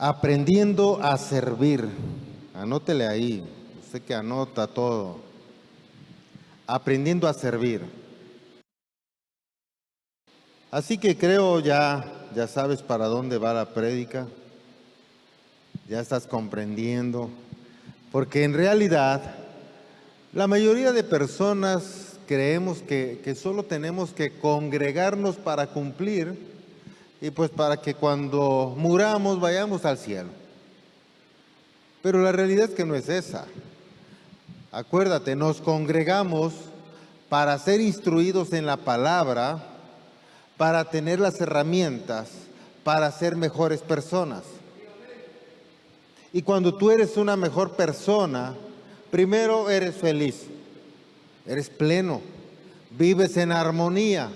Aprendiendo a servir. Anótele ahí, usted que anota todo. Aprendiendo a servir. Así que creo ya sabes para dónde va la prédica. Ya estás comprendiendo. Porque en realidad, la mayoría de personas creemos que solo tenemos que congregarnos para cumplir y pues para que cuando muramos vayamos al cielo. Pero la realidad es que no es esa. Acuérdate, nos congregamos para ser instruidos en la palabra, para tener las herramientas, para ser mejores personas. Y cuando tú eres una mejor persona, primero eres feliz, eres pleno, vives en armonía.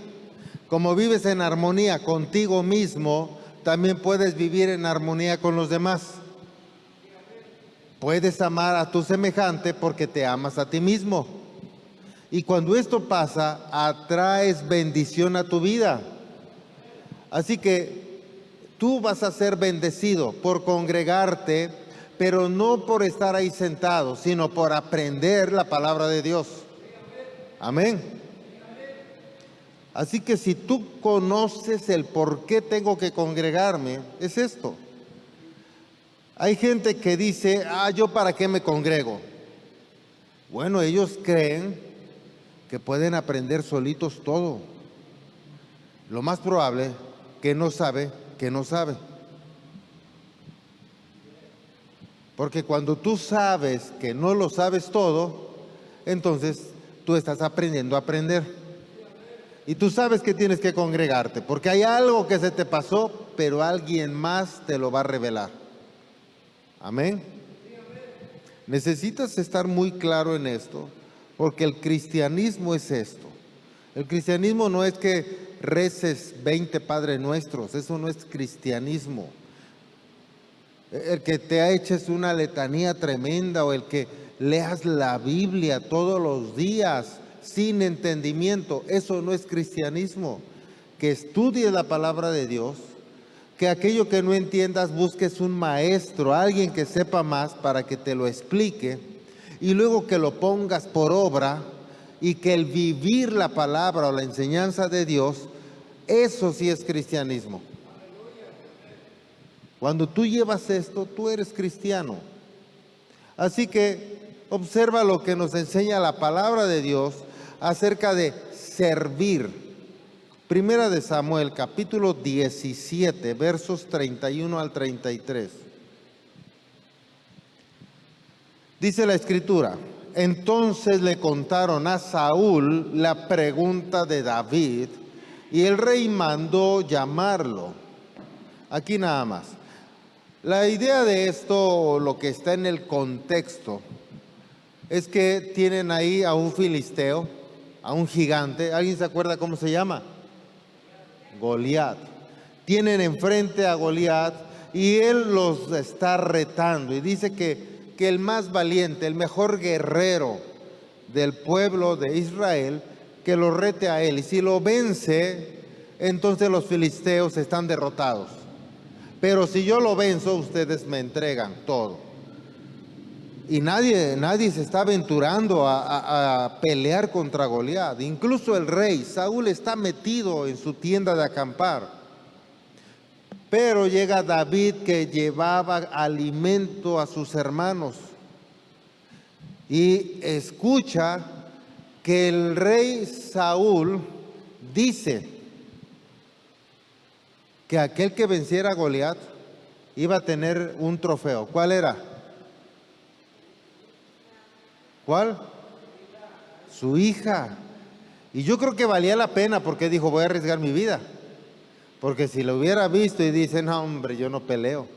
Como vives en armonía contigo mismo, también puedes vivir en armonía con los demás. Puedes amar a tu semejante porque te amas a ti mismo. Y cuando esto pasa, atraes bendición a tu vida. Así que tú vas a ser bendecido por congregarte, pero no por estar ahí sentado, sino por aprender la palabra de Dios. Amén. Así que si tú conoces el por qué tengo que congregarme, es esto. Hay gente que dice, ¿yo para qué me congrego? Bueno, ellos creen que pueden aprender solitos todo. Lo más probable que no sabe. Porque cuando tú sabes que no lo sabes todo, entonces tú estás aprendiendo a aprender. Y tú sabes que tienes que congregarte, porque hay algo que se te pasó, pero alguien más te lo va a revelar. Amén. Necesitas estar muy claro en esto, porque el cristianismo es esto. El cristianismo no es que reces 20 Padres Nuestros, eso no es cristianismo. El que te eches una letanía tremenda o el que leas la Biblia todos los días sin entendimiento, eso no es cristianismo. Que estudies la palabra de Dios, que aquello que no entiendas busques un maestro, alguien que sepa más para que te lo explique y luego que lo pongas por obra y que el vivir la palabra o la enseñanza de Dios, eso sí es cristianismo. Cuando tú llevas esto, tú eres cristiano. Así que observa lo que nos enseña la palabra de Dios acerca de servir. Primera de Samuel, capítulo 17, versos 31 al 33. Dice la escritura, entonces le contaron a Saúl la pregunta de David y el rey mandó llamarlo. Aquí nada más. La idea de esto, lo que está en el contexto, es que tienen ahí a un filisteo, a un gigante. ¿Alguien se acuerda cómo se llama? Goliat. Tienen enfrente a Goliat y él los está retando y dice que el más valiente, el mejor guerrero del pueblo de Israel, que lo rete a él. Y si lo vence, entonces los filisteos están derrotados. Pero si yo lo venzo, ustedes me entregan todo. Y nadie se está aventurando a pelear contra Goliat. Incluso el rey Saúl está metido en su tienda de acampar. Pero llega David que llevaba alimento a sus hermanos y escucha que el rey Saúl dice que aquel que venciera a Goliat iba a tener un trofeo. ¿Cuál era? ¿Cuál? Su hija. Y yo creo que valía la pena porque dijo, voy a arriesgar mi vida. Porque si lo hubiera visto y dice, no hombre, yo no peleo.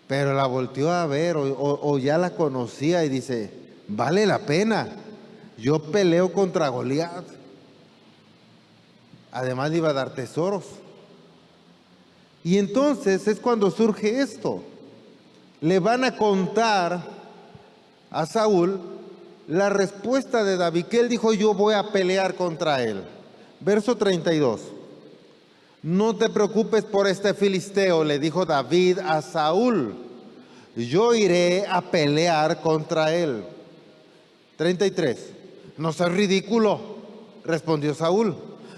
Pero la volteó a ver o ya la conocía y dice, vale la pena. Yo peleo contra Goliat. Además le iba a dar tesoros. Y entonces es cuando surge esto. Le van a contar a Saúl la respuesta de David, que él dijo, yo voy a pelear contra él. Verso 32. No te preocupes por este filisteo, le dijo David a Saúl. Yo iré a pelear contra él. 33. No seas ridículo, respondió Saúl.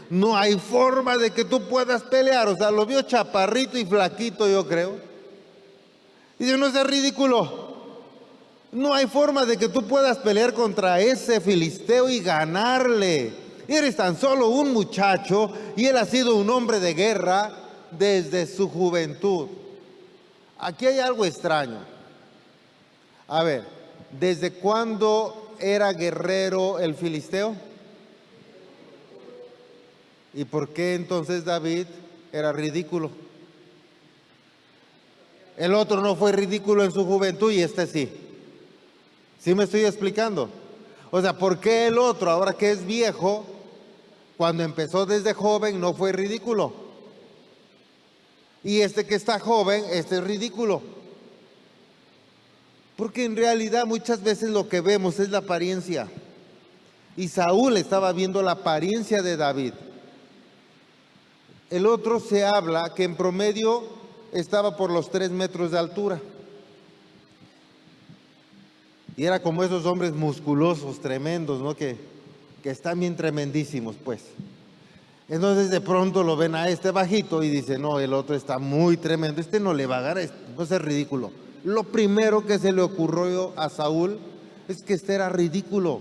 No hay forma de que tú puedas pelear. O sea, lo vio chaparrito y flaquito, yo creo. Y dice, no seas ridículo. No hay forma de que tú puedas pelear contra ese filisteo y ganarle. Eres tan solo un muchacho y él ha sido un hombre de guerra desde su juventud. Aquí hay algo extraño. A ver, ¿desde cuándo era guerrero el filisteo? ¿Y por qué entonces David era ridículo? El otro no fue ridículo en su juventud y este sí. ¿Sí me estoy explicando? O sea, ¿por qué el otro, ahora que es viejo, cuando empezó desde joven, no fue ridículo? Y este que está joven, este es ridículo. Porque en realidad muchas veces lo que vemos es la apariencia. Y Saúl estaba viendo la apariencia de David. El otro se habla que en promedio estaba por los 3 metros de altura. Y era como esos hombres musculosos, tremendos, ¿no? Que están bien tremendísimos, pues. Entonces de pronto lo ven a este bajito y dicen, no, el otro está muy tremendo, este no le va a ganar, no es ridículo. Lo primero que se le ocurrió a Saúl es que este era ridículo.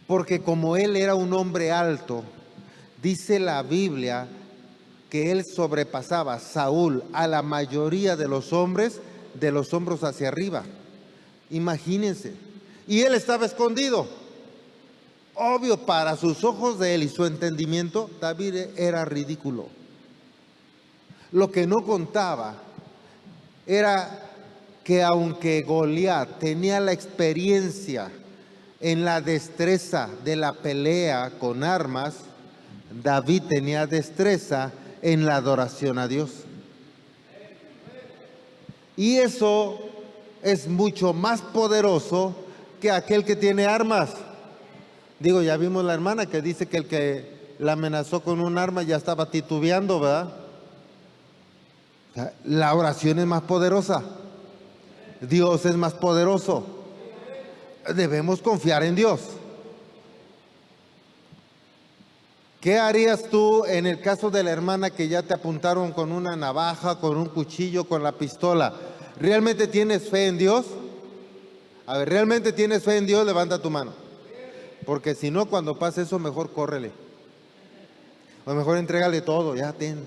Porque como él era un hombre alto, dice la Biblia que él sobrepasaba, Saúl, a la mayoría de los hombres de los hombros hacia arriba. Imagínense. Y él estaba escondido. Obvio, para sus ojos de él y su entendimiento, David era ridículo. Lo que no contaba era que aunque Goliat tenía la experiencia en la destreza de la pelea con armas, David tenía destreza en la adoración a Dios. Y eso es mucho más poderoso que aquel que tiene armas. Digo, ya vimos la hermana que dice que el que la amenazó con un arma ya estaba titubeando, ¿verdad? O sea, la oración es más poderosa. Dios es más poderoso. Debemos confiar en Dios. ¿Qué harías tú en el caso de la hermana que ya te apuntaron con una navaja, con un cuchillo, con la pistola? ¿Realmente tienes fe en Dios? A ver, ¿realmente tienes fe en Dios? Levanta tu mano. Porque si no, cuando pase eso, mejor córrele. O mejor entrégale todo, ya ten.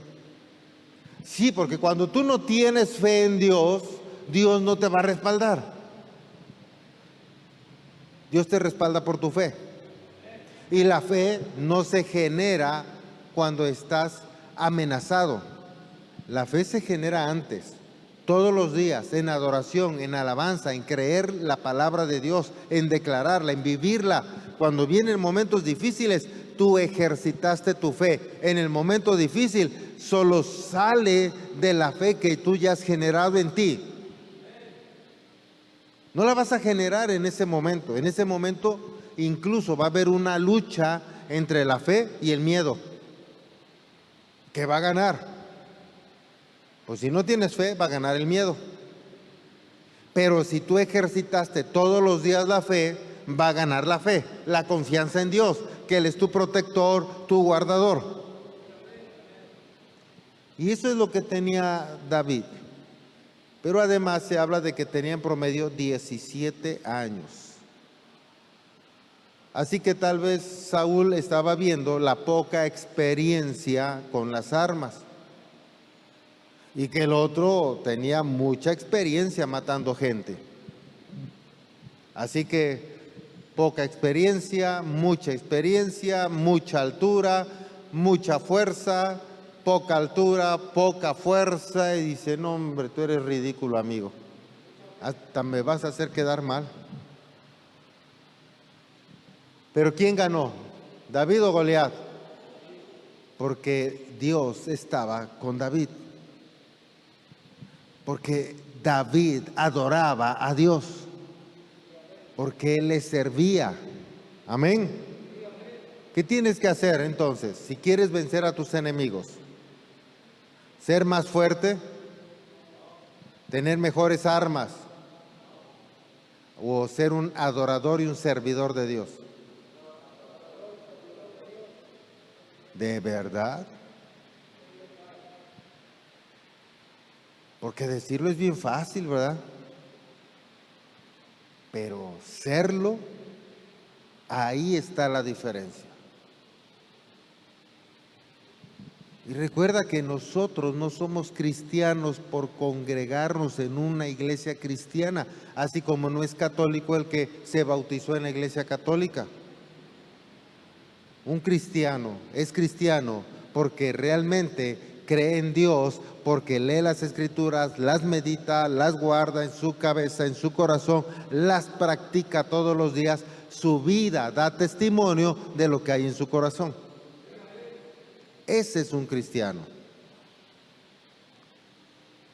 Sí, porque cuando tú no tienes fe en Dios, Dios no te va a respaldar. Dios te respalda por tu fe. Y la fe no se genera cuando estás amenazado. La fe se genera antes, todos los días, en adoración, en alabanza, en creer la palabra de Dios, en declararla, en vivirla. Cuando vienen momentos difíciles, tú ejercitaste tu fe. En el momento difícil, solo sale de la fe que tú ya has generado en ti. No la vas a generar en ese momento. En ese momento incluso va a haber una lucha entre la fe y el miedo. ¿Qué va a ganar? Pues si no tienes fe, va a ganar el miedo. Pero si tú ejercitaste todos los días la fe, va a ganar la fe, la confianza en Dios, que Él es tu protector, tu guardador. Y eso es lo que tenía David. Pero además se habla de que tenía en promedio 17 años. Así que tal vez Saúl estaba viendo la poca experiencia con las armas. Y que el otro tenía mucha experiencia matando gente. Así que poca experiencia, mucha altura, mucha fuerza, poca altura, poca fuerza. Y dice, no hombre, tú eres ridículo, amigo. Hasta me vas a hacer quedar mal. Pero ¿quién ganó? ¿David o Goliat? Porque Dios estaba con David. Porque David adoraba a Dios. Porque él le servía. Amén. ¿Qué tienes que hacer entonces si quieres vencer a tus enemigos? ¿Ser más fuerte? ¿Tener mejores armas? ¿O ser un adorador y un servidor de Dios? ¿De verdad? Porque decirlo es bien fácil, ¿verdad? Pero serlo, ahí está la diferencia. Y recuerda que nosotros no somos cristianos por congregarnos en una iglesia cristiana, así como no es católico el que se bautizó en la iglesia católica. Un cristiano es cristiano porque realmente cree en Dios, porque lee las escrituras, las medita, las guarda en su cabeza, en su corazón, las practica todos los días. Su vida da testimonio de lo que hay en su corazón. Ese es un cristiano.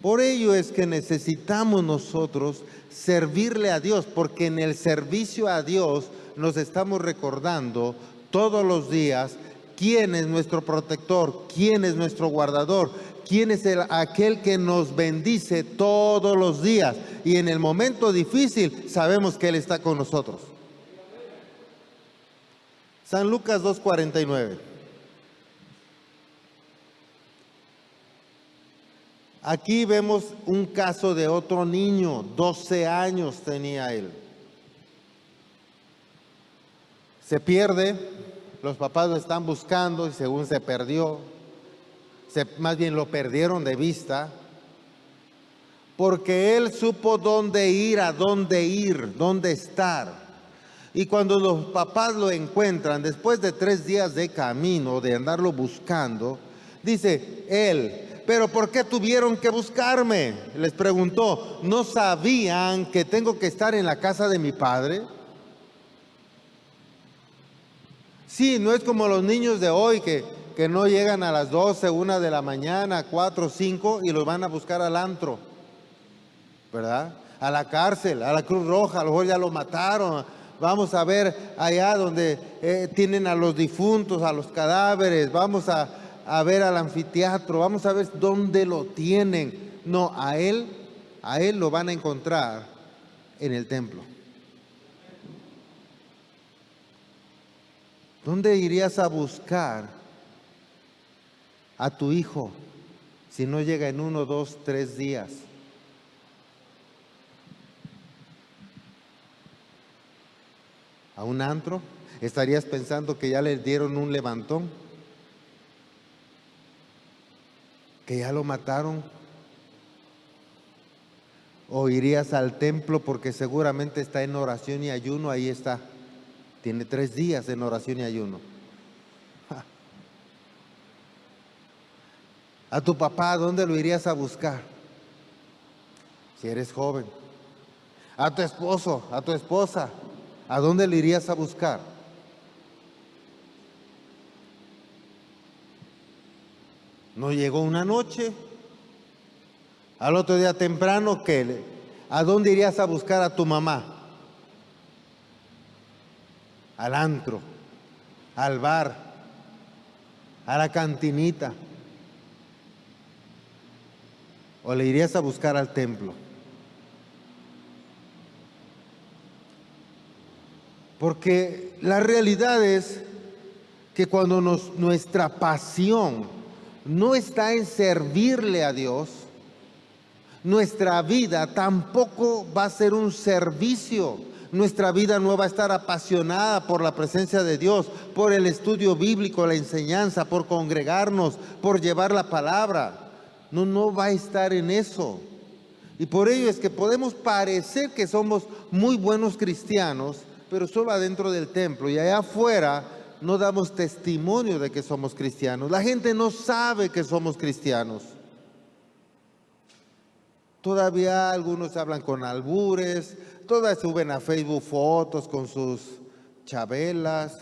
Por ello es que necesitamos nosotros servirle a Dios, porque en el servicio a Dios nos estamos recordando todos los días quién es nuestro protector, quién es nuestro guardador, quién es aquel que nos bendice todos los días. Y en el momento difícil sabemos que Él está con nosotros. San Lucas 2:49. Aquí vemos un caso de otro niño, 12 años tenía él. Se pierde, los papás lo están buscando y según se perdió, más bien lo perdieron de vista, porque él supo dónde ir, dónde estar. Y cuando los papás lo encuentran, después de 3 días de camino, de andarlo buscando, dice él: ¿pero por qué tuvieron que buscarme? Les preguntó, ¿no sabían que tengo que estar en la casa de mi padre? Sí, no es como los niños de hoy que no llegan a las 12, 1 de la mañana, 4, 5 y los van a buscar al antro, ¿verdad? A la cárcel, a la Cruz Roja, a lo mejor ya lo mataron. Vamos a ver allá donde tienen a los difuntos, a los cadáveres, vamos a ver al anfiteatro, vamos a ver dónde lo tienen. No, a él lo van a encontrar en el templo. ¿Dónde irías a buscar a tu hijo si no llega en 1, 2, 3 días? ¿A un antro? ¿Estarías pensando que ya le dieron un levantón? ¿Que ya lo mataron? ¿O irías al templo porque seguramente está en oración y ayuno? Ahí está. Tiene 3 días en oración y ayuno. A tu papá, ¿dónde lo irías a buscar? Si eres joven. A tu esposo, a tu esposa, ¿a dónde lo irías a buscar? ¿No llegó una noche? Al otro día temprano, ¿a dónde irías a buscar a tu mamá? Al antro, al bar, a la cantinita. ¿O le irías a buscar al templo? Porque la realidad es que cuando nuestra pasión no está en servirle a Dios, nuestra vida tampoco va a ser un servicio. Nuestra vida no va a estar apasionada por la presencia de Dios, por el estudio bíblico, la enseñanza, por congregarnos, por llevar la palabra. No va a estar en eso. Y por ello es que podemos parecer que somos muy buenos cristianos, pero solo adentro del templo, y allá afuera no damos testimonio de que somos cristianos. La gente no sabe que somos cristianos. Todavía algunos hablan con albures, todavía suben a Facebook fotos con sus chabelas,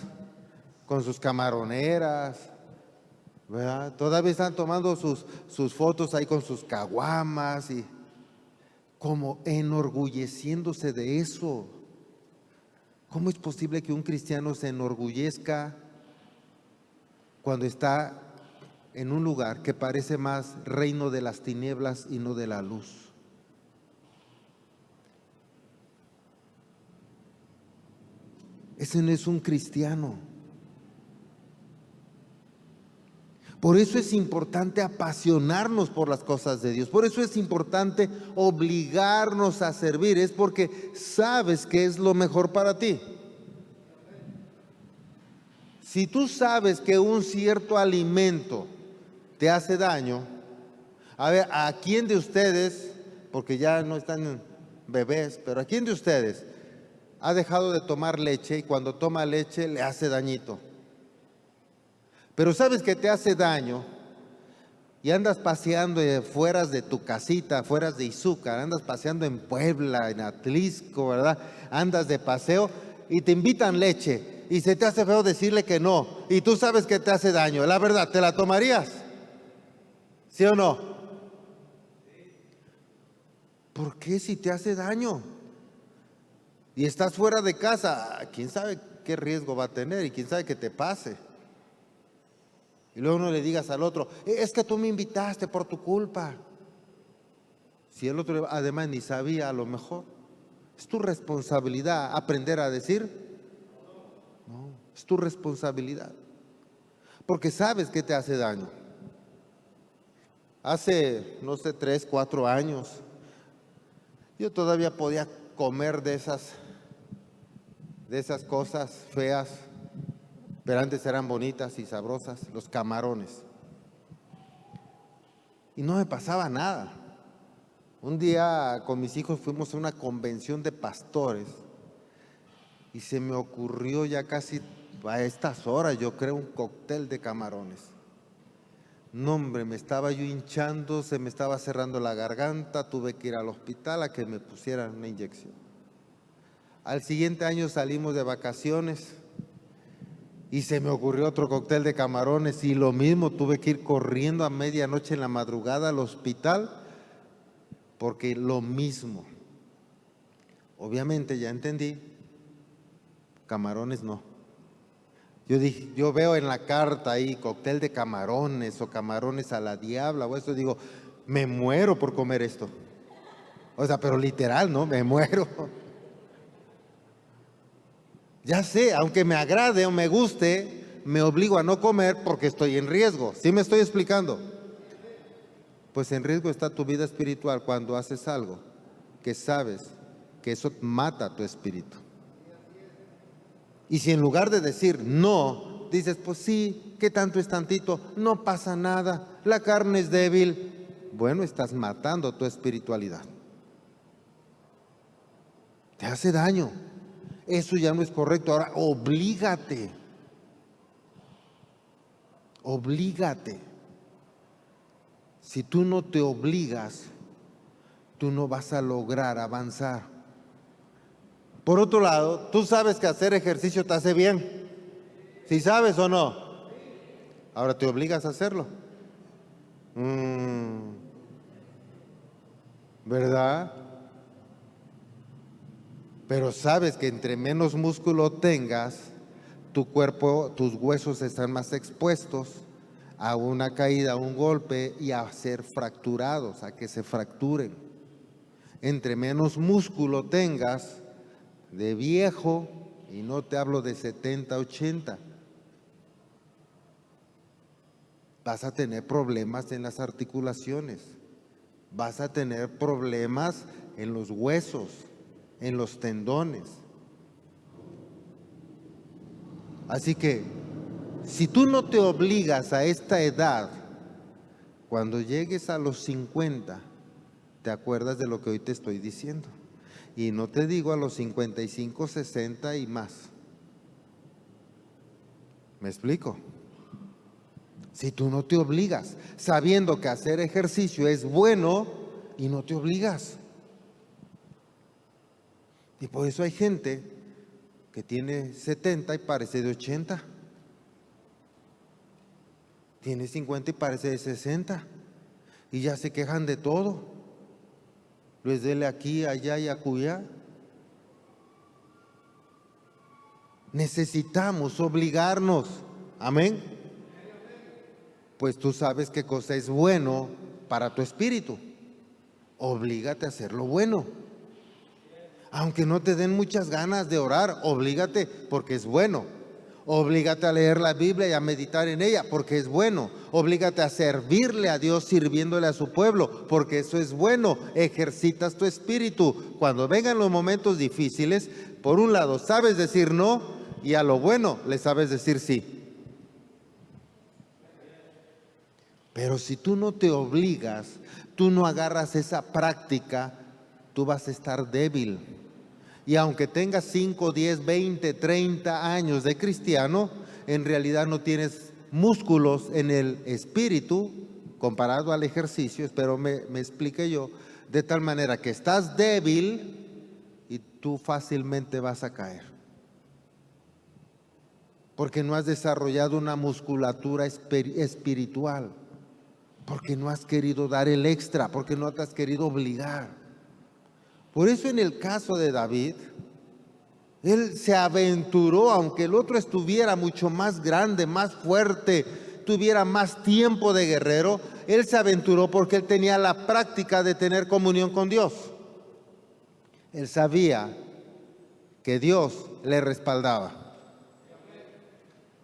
con sus camaroneras, ¿verdad? Todavía están tomando sus fotos ahí con sus caguamas y como enorgulleciéndose de eso. ¿Cómo es posible que un cristiano se enorgullezca cuando está en un lugar que parece más reino de las tinieblas y no de la luz. Ese no es un cristiano. Por eso es importante apasionarnos por las cosas de Dios. Por eso es importante obligarnos a servir. Es porque sabes que es lo mejor para ti. Si tú sabes que un cierto alimento te hace daño, a ver, ¿a quién de ustedes, porque ya no están bebés, pero a quién de ustedes ha dejado de tomar leche y cuando toma leche le hace dañito? Pero sabes que te hace daño y andas paseando fuera de tu casita, fuera de Izúcar, andas paseando en Puebla, en Atlisco, ¿verdad? Andas de paseo y te invitan leche y se te hace feo decirle que no y tú sabes que te hace daño. La verdad, ¿te la tomarías? ¿Sí o no? ¿Por qué si te hace daño? Y estás fuera de casa, quién sabe qué riesgo va a tener y quién sabe que te pase. Y luego no le digas al otro, es que tú me invitaste por tu culpa. Si el otro además ni sabía, a lo mejor. Es tu responsabilidad aprender a decir, no, es tu responsabilidad. Porque sabes que te hace daño. Hace, no sé, 3, 4 años, yo todavía podía comer de esas cosas feas, pero antes eran bonitas y sabrosas, los camarones. Y no me pasaba nada. Un día con mis hijos fuimos a una convención de pastores y se me ocurrió ya casi a estas horas, yo creo, un cóctel de camarones. No, hombre, me estaba yo hinchando, se me estaba cerrando la garganta, tuve que ir al hospital a que me pusieran una inyección. Al siguiente año salimos de vacaciones y se me ocurrió otro cóctel de camarones y lo mismo, tuve que ir corriendo a medianoche en la madrugada al hospital porque lo mismo. Obviamente ya entendí, camarones no. Yo dije, yo veo en la carta ahí cóctel de camarones o camarones a la diabla o eso, digo, me muero por comer esto. O sea, pero literal, ¿no? Me muero. Ya sé, aunque me agrade o me guste, me obligo a no comer porque estoy en riesgo. ¿Sí me estoy explicando? Pues en riesgo está tu vida espiritual cuando haces algo que sabes que eso mata tu espíritu. Y si en lugar de decir no, dices, pues sí, ¿qué tanto es tantito? No pasa nada, la carne es débil. Bueno, estás matando tu espiritualidad. Te hace daño. Eso ya no es correcto. Ahora, oblígate. Oblígate. Si tú no te obligas, tú no vas a lograr avanzar. Por otro lado, tú sabes que hacer ejercicio te hace bien. ¿Sí sabes o no? Ahora te obligas a hacerlo. ¿Verdad? Pero sabes que entre menos músculo tengas, tu cuerpo, tus huesos están más expuestos a una caída, a un golpe y a ser fracturados, a que se fracturen. Entre menos músculo tengas de viejo, y no te hablo de 70, 80, vas a tener problemas en las articulaciones, vas a tener problemas en los huesos, en los tendones. Así que, si tú no te obligas a esta edad, cuando llegues a los 50, te acuerdas de lo que hoy te estoy diciendo. Y no te digo a los 55, 60 y más. ¿Me explico? Si tú no te obligas, sabiendo que hacer ejercicio es bueno y no te obligas. Y por eso hay gente que tiene 70 y parece de 80. Tiene 50 y parece de 60. Y ya se quejan de todo. Les duele aquí, allá y acullá. Necesitamos obligarnos. Amén. pues tú sabes qué cosa es bueno para tu espíritu. Oblígate a hacer lo bueno. Aunque no te den muchas ganas de orar, oblígate porque es bueno. Oblígate a leer la Biblia y a meditar en ella porque es bueno. Oblígate a servirle a Dios sirviéndole a su pueblo porque eso es bueno. Ejercitas tu espíritu. Cuando vengan los momentos difíciles, por un lado sabes decir no y a lo bueno le sabes decir sí. Pero si tú no te obligas, tú no agarras esa práctica, tú vas a estar débil. Y aunque tengas 5, 10, 20, 30 años de cristiano, en realidad no tienes músculos en el espíritu comparado al ejercicio, espero me explique yo, de tal manera que estás débil y tú fácilmente vas a caer. Porque no has desarrollado una musculatura espiritual, porque no has querido dar el extra, porque no te has querido obligar. Por eso en el caso de David, él se aventuró, aunque el otro estuviera mucho más grande, más fuerte, tuviera más tiempo de guerrero, él se aventuró porque él tenía la práctica de tener comunión con Dios. Él sabía que Dios le respaldaba.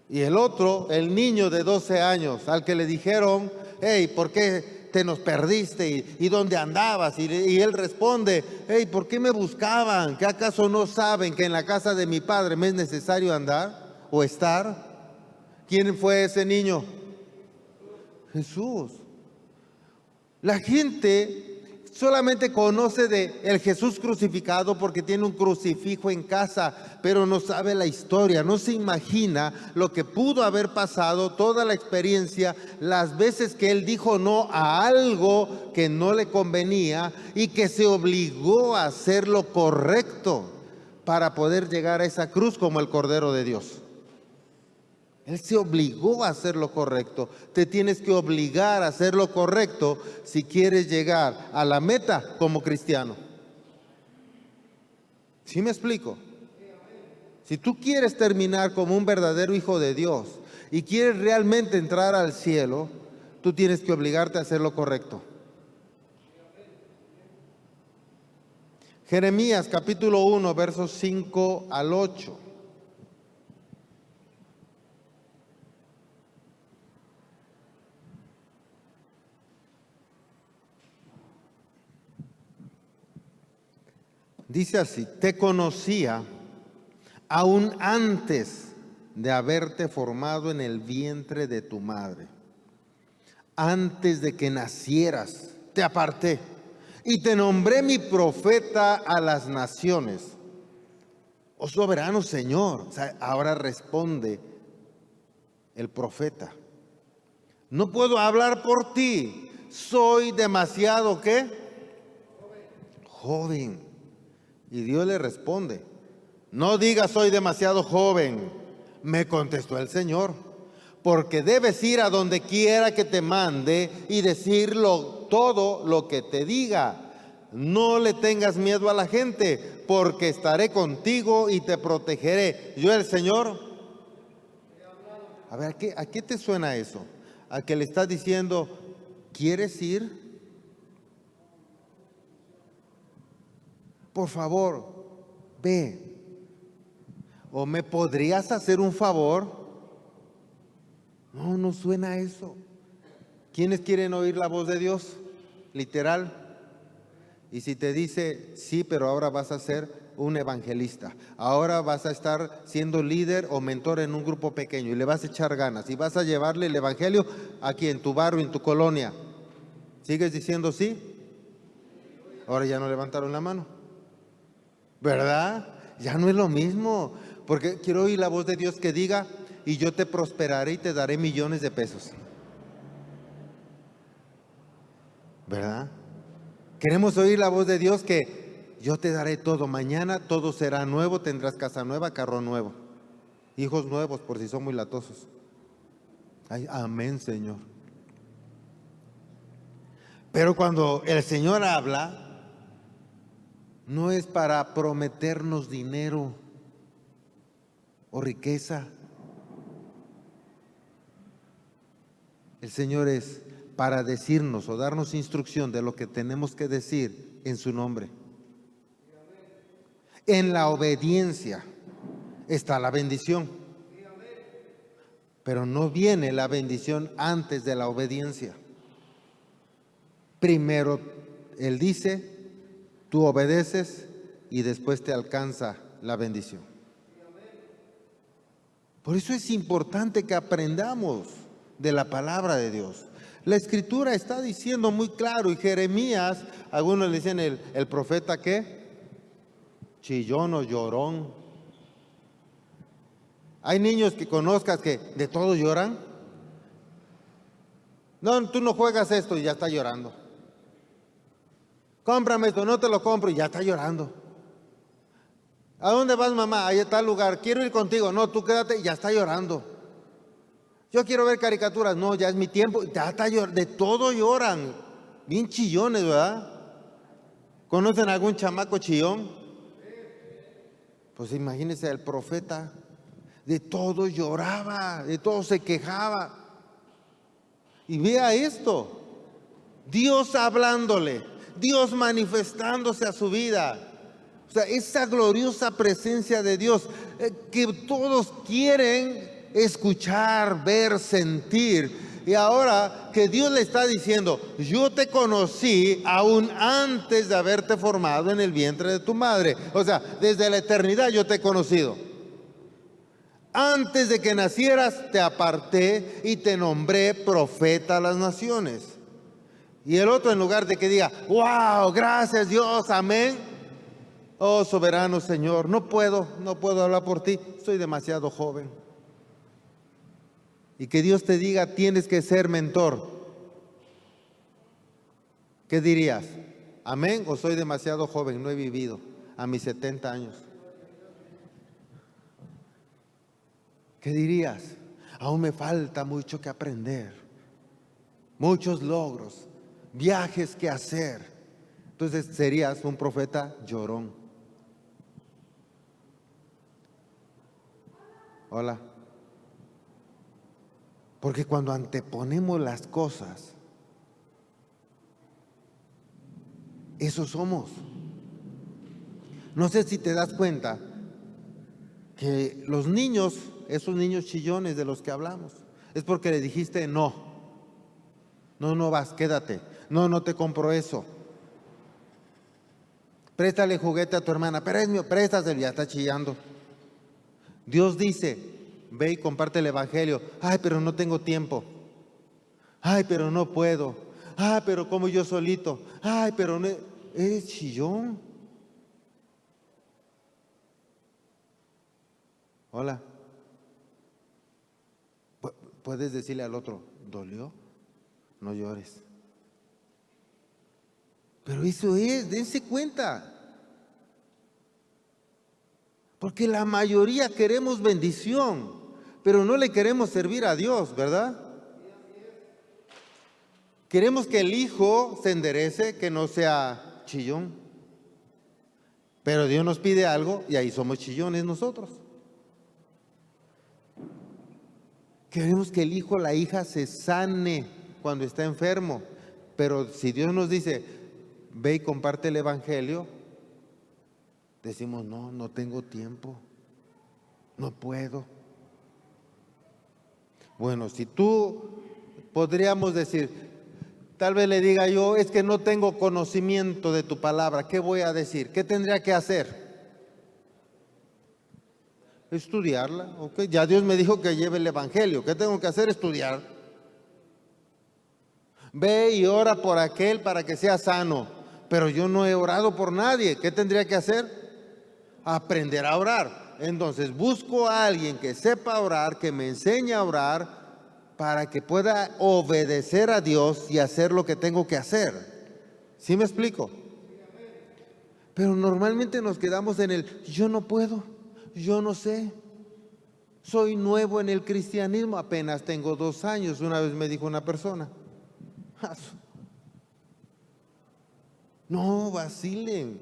Y el otro, el niño de 12 años, al que le dijeron, hey, ¿por qué te nos perdiste? ¿Y dónde andabas? Y él responde, hey, ¿por qué me buscaban? ¿Que acaso no saben que en la casa de mi padre me es necesario andar o estar? ¿Quién fue ese niño? Jesús. La gente solamente conoce de el Jesús crucificado porque tiene un crucifijo en casa, pero no sabe la historia, no se imagina lo que pudo haber pasado, toda la experiencia, las veces que él dijo no a algo que no le convenía y que se obligó a hacer lo correcto para poder llegar a esa cruz como el Cordero de Dios. Él se obligó a hacer lo correcto. Te tienes que obligar a hacer lo correcto si quieres llegar a la meta como cristiano. ¿Sí me explico? Si tú quieres terminar como un verdadero hijo de Dios y quieres realmente entrar al cielo, tú tienes que obligarte a hacer lo correcto. Jeremías capítulo 1, versos 5 al 8. Dice así, te conocía aún antes de haberte formado en el vientre de tu madre. Antes de que nacieras, te aparté y te nombré mi profeta a las naciones. Oh soberano Señor, o sea, ahora responde el profeta. No puedo hablar por ti, soy demasiado, ¿qué? Joven. Y Dios le responde, no digas soy demasiado joven, me contestó el Señor, porque debes ir a donde quiera que te mande y decirlo todo lo que te diga. No le tengas miedo a la gente, porque estaré contigo y te protegeré. Yo el Señor. A ver, ¿a qué te suena eso? A que le estás diciendo, ¿quieres ir? Por favor, ve. ¿O me podrías hacer un favor? No, no suena eso. ¿Quiénes quieren oír la voz de Dios? Literal. Y si te dice, sí, pero ahora vas a ser un evangelista. Ahora vas a estar siendo líder o mentor en un grupo pequeño y le vas a echar ganas y vas a llevarle el evangelio aquí en tu barrio, en tu colonia. ¿Sigues diciendo sí? Ahora ya no levantaron la mano. ¿Verdad? Ya no es lo mismo, porque quiero oír la voz de Dios que diga, y yo te prosperaré y te daré millones de pesos. ¿Verdad? Queremos oír la voz de Dios que yo te daré todo, mañana todo será nuevo, tendrás casa nueva, carro nuevo, hijos nuevos por si son muy latosos. Ay, amén, Señor. Pero cuando el Señor habla, no es para prometernos dinero o riqueza. El Señor es para decirnos o darnos instrucción de lo que tenemos que decir en su nombre. En la obediencia está la bendición, pero no viene la bendición antes de la obediencia. Primero Él dice, tú obedeces y después te alcanza la bendición. Por eso es importante que aprendamos de la palabra de Dios. La Escritura está diciendo muy claro, y Jeremías, algunos le dicen el profeta ¿qué? Chillón o llorón. Hay niños que conozcas que de todos lloran. No, tú no juegas esto y ya está llorando. Cómprame esto, no te lo compro y ya está llorando. ¿A dónde vas, mamá? Ahí está el lugar. Quiero ir contigo. No, tú quédate y ya está llorando. Yo quiero ver caricaturas. No, ya es mi tiempo. Ya está llorando. De todo lloran. Bien chillones, ¿verdad? ¿Conocen algún chamaco chillón? Pues imagínense el profeta. De todo lloraba, de todo se quejaba. Y vea esto. Dios hablándole. Dios manifestándose a su vida. O sea, esa gloriosa presencia de Dios que todos quieren escuchar, ver, sentir. Y ahora que Dios le está diciendo, yo te conocí aún antes de haberte formado en el vientre de tu madre. O sea, desde la eternidad yo te he conocido. Antes de que nacieras te aparté y te nombré profeta a las naciones. Y el otro, en lugar de que diga, wow, gracias Dios, amén. Oh, soberano Señor, no puedo hablar por ti, soy demasiado joven. Y que Dios te diga, tienes que ser mentor. ¿Qué dirías? ¿Amén? ¿O soy demasiado joven? No he vivido a mis 70 años. ¿Qué dirías? Aún me falta mucho que aprender, muchos logros, viajes que hacer. Entonces serías un profeta llorón. Hola. Porque cuando anteponemos las cosas, eso somos. No sé si te das cuenta que los niños, esos niños chillones de los que hablamos, es porque le dijiste no. No vas, quédate. No te compro eso. Préstale juguete a tu hermana, pero es mío, préstaselo, ya está chillando. Dios dice, ve y comparte el evangelio. Ay, pero no tengo tiempo. Ay, pero no puedo. Ay, pero como yo solito. Ay, pero no. Eres chillón. Hola. Puedes decirle al otro, ¿dolió? No llores. Pero eso es, dense cuenta. Porque la mayoría queremos bendición, pero no le queremos servir a Dios, ¿verdad? Queremos que el hijo se enderece, que no sea chillón. Pero Dios nos pide algo y ahí somos chillones nosotros. Queremos que el hijo o la hija se sane cuando está enfermo. Pero si Dios nos dice, ve y comparte el evangelio, decimos, no tengo tiempo, no puedo. Bueno, si tú podríamos decir, tal vez le diga yo, es que no tengo conocimiento de tu palabra, ¿qué voy a decir? ¿Qué tendría que hacer? Estudiarla, ok. Ya Dios me dijo que lleve el evangelio, ¿qué tengo que hacer? Estudiar. Ve y ora por aquel para que sea sano, pero yo no he orado por nadie, ¿qué tendría que hacer? Aprender a orar. Entonces busco a alguien que sepa orar, que me enseñe a orar, para que pueda obedecer a Dios y hacer lo que tengo que hacer. ¿Sí me explico? Pero normalmente nos quedamos en el yo no puedo, yo no sé, soy nuevo en el cristianismo, apenas tengo 2 años, una vez me dijo una persona. No vacilen.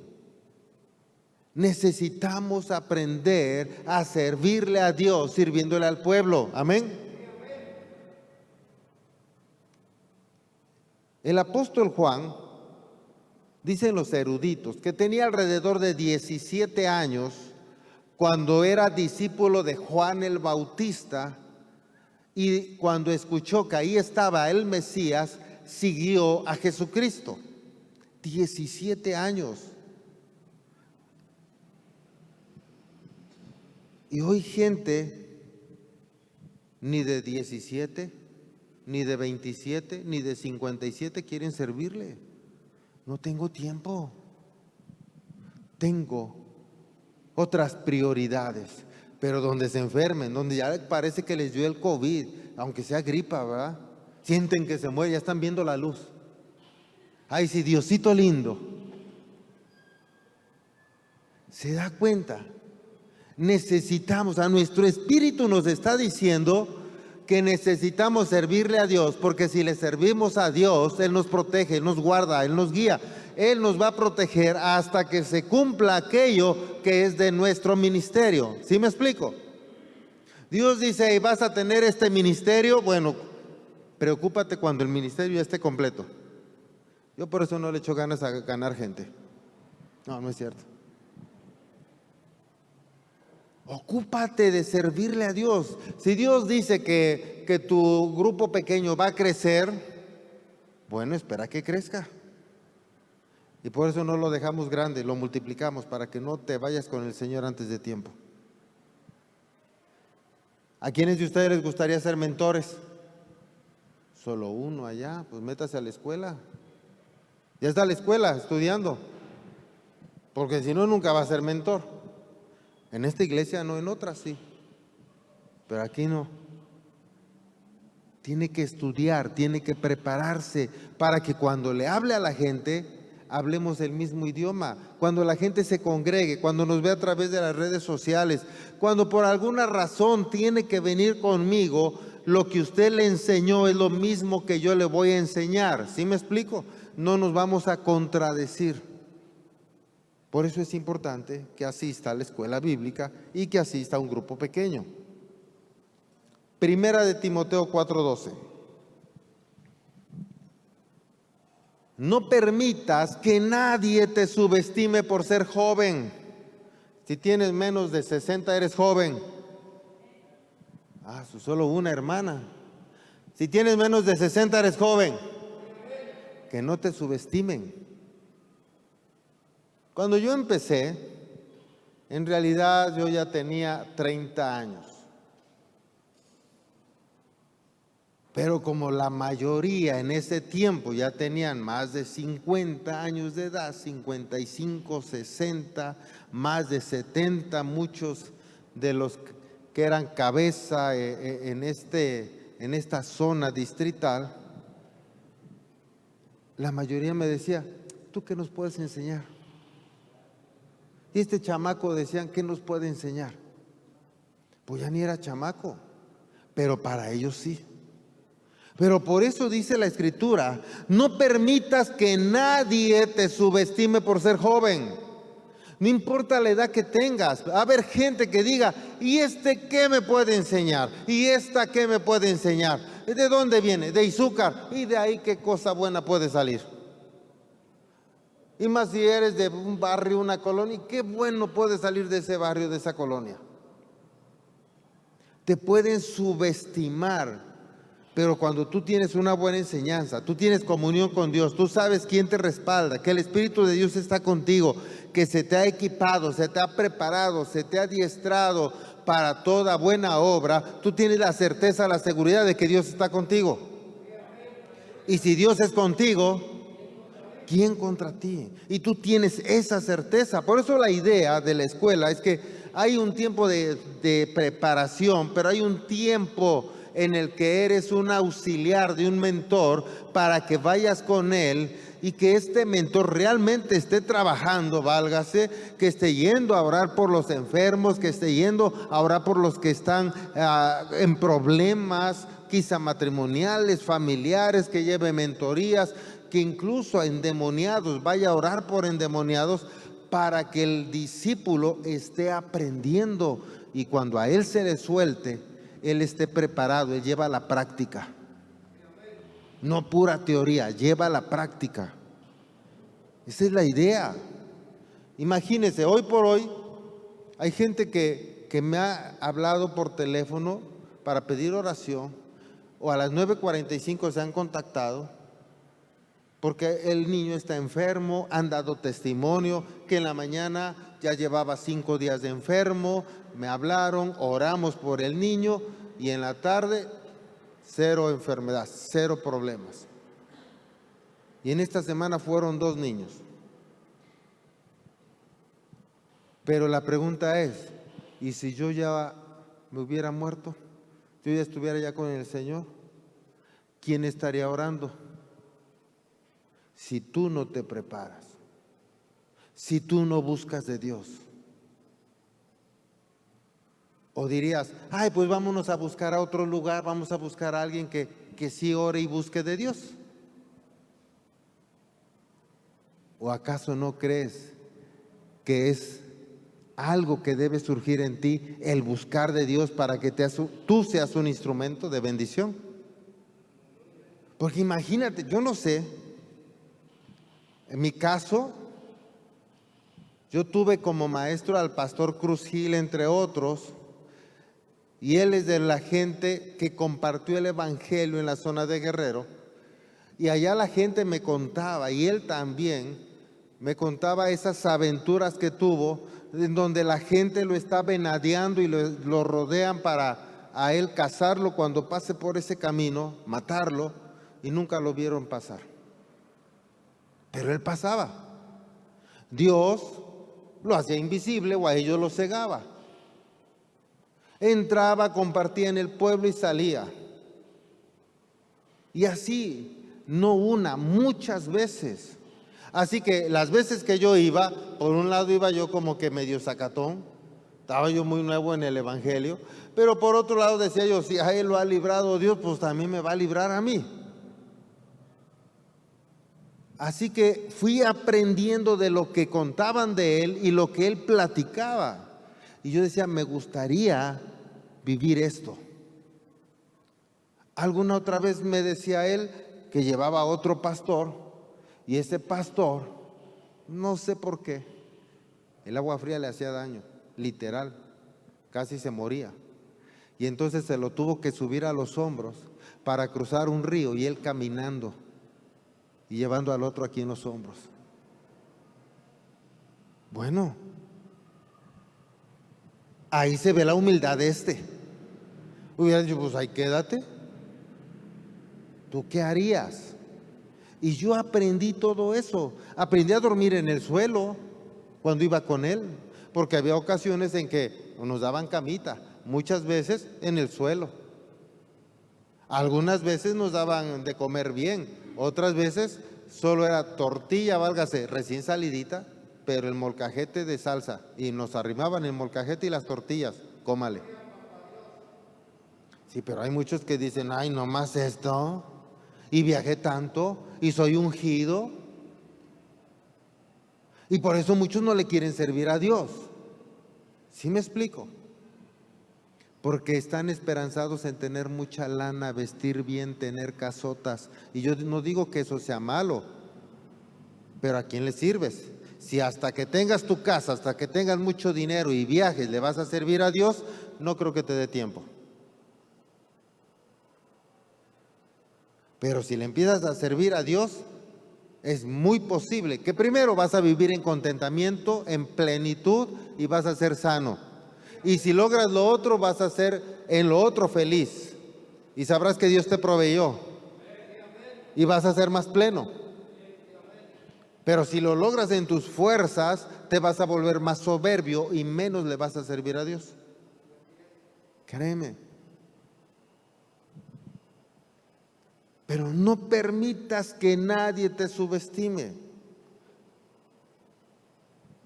Necesitamos aprender a servirle a Dios sirviéndole al pueblo. Amén. El apóstol Juan, dicen los eruditos, que tenía alrededor de 17 años cuando era discípulo de Juan el Bautista, y cuando escuchó que ahí estaba el Mesías, siguió a Jesucristo. 17 años. Y hoy gente ni de 17, ni de 27, ni de 57 quieren servirle. No tengo tiempo. Tengo otras prioridades. Pero donde se enfermen, donde ya parece que les dio el COVID, aunque sea gripa, ¿verdad? Sienten que se muere, ya están viendo la luz. Ay, sí, Diosito lindo. ¿Se da cuenta? Necesitamos, a nuestro espíritu nos está diciendo que necesitamos servirle a Dios, porque si le servimos a Dios, Él nos protege, Él nos guarda, Él nos guía. Él nos va a proteger hasta que se cumpla aquello que es de nuestro ministerio. ¿Sí me explico? Dios dice, hey, vas a tener este ministerio. Bueno, preocúpate cuando el ministerio ya esté completo. Yo por eso no le echo ganas a ganar gente. No, no es cierto. Ocúpate de servirle a Dios. Si Dios dice que tu grupo pequeño va a crecer, bueno, espera que crezca. Y por eso no lo dejamos grande, lo multiplicamos para que no te vayas con el Señor antes de tiempo. ¿A quiénes de ustedes les gustaría ser mentores? Solo uno allá, pues métase a la escuela. Ya está la escuela estudiando, porque si no, nunca va a ser mentor. En esta iglesia no, en otras sí, pero aquí no. Tiene que estudiar, tiene que prepararse para que cuando le hable a la gente, hablemos el mismo idioma. Cuando la gente se congregue, cuando nos ve a través de las redes sociales, cuando por alguna razón tiene que venir conmigo, lo que usted le enseñó es lo mismo que yo le voy a enseñar. ¿Sí me explico? No nos vamos a contradecir. Por eso es importante que asista a la escuela bíblica y que asista a un grupo pequeño. Primera de Timoteo 4:12. No permitas que nadie te subestime por ser joven. Si tienes menos de 60 eres joven. Solo una hermana. Si tienes menos de 60 eres joven. Que no te subestimen. Cuando yo empecé, en realidad yo ya tenía 30 años. Pero como la mayoría en ese tiempo ya tenían más de 50 años de edad, 55, 60, más de 70, muchos de los que eran cabeza en esta zona distrital, la mayoría me decía, ¿tú qué nos puedes enseñar? Y este chamaco decían, ¿qué nos puede enseñar? Pues ya ni era chamaco, pero para ellos sí. Pero por eso dice la Escritura, no permitas que nadie te subestime por ser joven. No importa la edad que tengas, va a haber gente que diga, ¿y este qué me puede enseñar? ¿Y esta qué me puede enseñar? ¿De dónde viene? De Izúcar. ¿Y de ahí qué cosa buena puede salir? Y más si eres de un barrio, una colonia, ¿qué bueno puede salir de ese barrio, de esa colonia? Te pueden subestimar. Pero cuando tú tienes una buena enseñanza, tú tienes comunión con Dios, tú sabes quién te respalda, que el Espíritu de Dios está contigo, que se te ha equipado, se te ha preparado, se te ha adiestrado para toda buena obra, tú tienes la certeza, la seguridad de que Dios está contigo. Y si Dios es contigo, ¿quién contra ti? Y tú tienes esa certeza. Por eso la idea de la escuela es que hay un tiempo de preparación, pero hay un tiempo en el que eres un auxiliar de un mentor para que vayas con él y que este mentor realmente esté trabajando, válgase, que esté yendo a orar por los enfermos, que esté yendo a orar por los que están en problemas, quizá matrimoniales, familiares, que lleve mentorías, que incluso a endemoniados vaya a orar por endemoniados para que el discípulo esté aprendiendo y cuando a él se le suelte, él esté preparado, él lleva la práctica. no pura teoría, lleva a la práctica. Esa es la idea. Imagínense, hoy por hoy hay gente que me ha hablado por teléfono para pedir oración, o a las 9:45 se han contactado porque el niño está enfermo, han dado testimonio que en la mañana ya llevaba 5 días de enfermo, me hablaron, oramos por el niño y en la tarde cero enfermedad, cero problemas. Y en esta semana fueron 2 niños. Pero la pregunta es, ¿y si yo ya me hubiera muerto? Yo ya estuviera ya con el Señor, ¿quién estaría orando? Si tú no te preparas, si tú no buscas de Dios. O dirías, ay, pues vámonos a buscar a otro lugar, vamos a buscar a alguien que sí ore y busque de Dios. ¿O acaso no crees que es algo que debe surgir en ti, el buscar de Dios para que tú seas un instrumento de bendición? Porque imagínate, yo no sé, en mi caso, yo tuve como maestro al pastor Cruz Gil, entre otros, y él es de la gente que compartió el evangelio en la zona de Guerrero, y allá la gente me contaba, y él también me contaba esas aventuras que tuvo, en donde la gente lo está venadeando y lo rodean para a él cazarlo cuando pase por ese camino, matarlo, y nunca lo vieron pasar. Pero él pasaba. Dios lo hacía invisible o a ellos lo cegaba. Entraba, compartía en el pueblo y salía. Y así, no una, muchas veces. Así que las veces que yo iba, por un lado iba yo como que medio sacatón, estaba yo muy nuevo en el evangelio, pero por otro lado decía yo, si a él lo ha librado Dios, pues también me va a librar a mí. Así que fui aprendiendo de lo que contaban de él y lo que él platicaba. Y yo decía, me gustaría vivir esto. Alguna otra vez me decía él que llevaba a otro pastor, y ese pastor, no sé por qué, el agua fría le hacía daño, literal, casi se moría. Y entonces se lo tuvo que subir a los hombros para cruzar un río, y él caminando y llevando al otro aquí en los hombros. Bueno, ahí se ve la humildad de este. Hubiera dicho, pues ahí quédate. ¿Tú qué harías? Y yo aprendí todo eso. Aprendí a dormir en el suelo cuando iba con él, porque había ocasiones en que nos daban camita, muchas veces en el suelo. Algunas veces nos daban de comer bien, otras veces solo era tortilla, válgase, recién salidita, pero el molcajete de salsa, y nos arrimaban el molcajete y las tortillas, cómale. Sí, pero hay muchos que dicen, ay, nomás esto, y viajé tanto, y soy ungido. Y por eso muchos no le quieren servir a Dios. ¿Sí me explico? Porque están esperanzados en tener mucha lana, vestir bien, tener casotas. Y yo no digo que eso sea malo, pero ¿a quién le sirves? Si hasta que tengas tu casa, hasta que tengas mucho dinero y viajes, le vas a servir a Dios, no creo que te dé tiempo. Pero si le empiezas a servir a Dios, es muy posible que primero vas a vivir en contentamiento, en plenitud, y vas a ser sano. Y si logras lo otro, vas a ser en lo otro feliz. Y sabrás que Dios te proveyó. Y vas a ser más pleno. Pero si lo logras en tus fuerzas, te vas a volver más soberbio y menos le vas a servir a Dios. Créeme. Pero no permitas que nadie te subestime.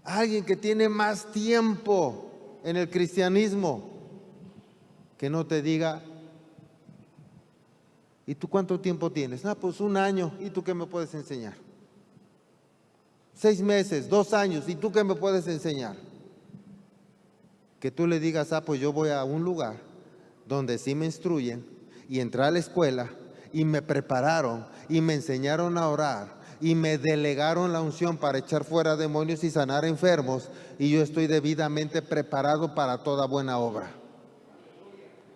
Alguien que tiene más tiempo en el cristianismo, que no te diga, ¿y tú cuánto tiempo tienes? Ah, pues 1 año. ¿Y tú qué me puedes enseñar? 6 meses, 2 años. ¿Y tú qué me puedes enseñar? Que tú le digas, ah, pues yo voy a un lugar donde sí me instruyen, y entrar a la escuela y me prepararon y me enseñaron a orar y me delegaron la unción para echar fuera demonios y sanar enfermos, y yo estoy debidamente preparado para toda buena obra.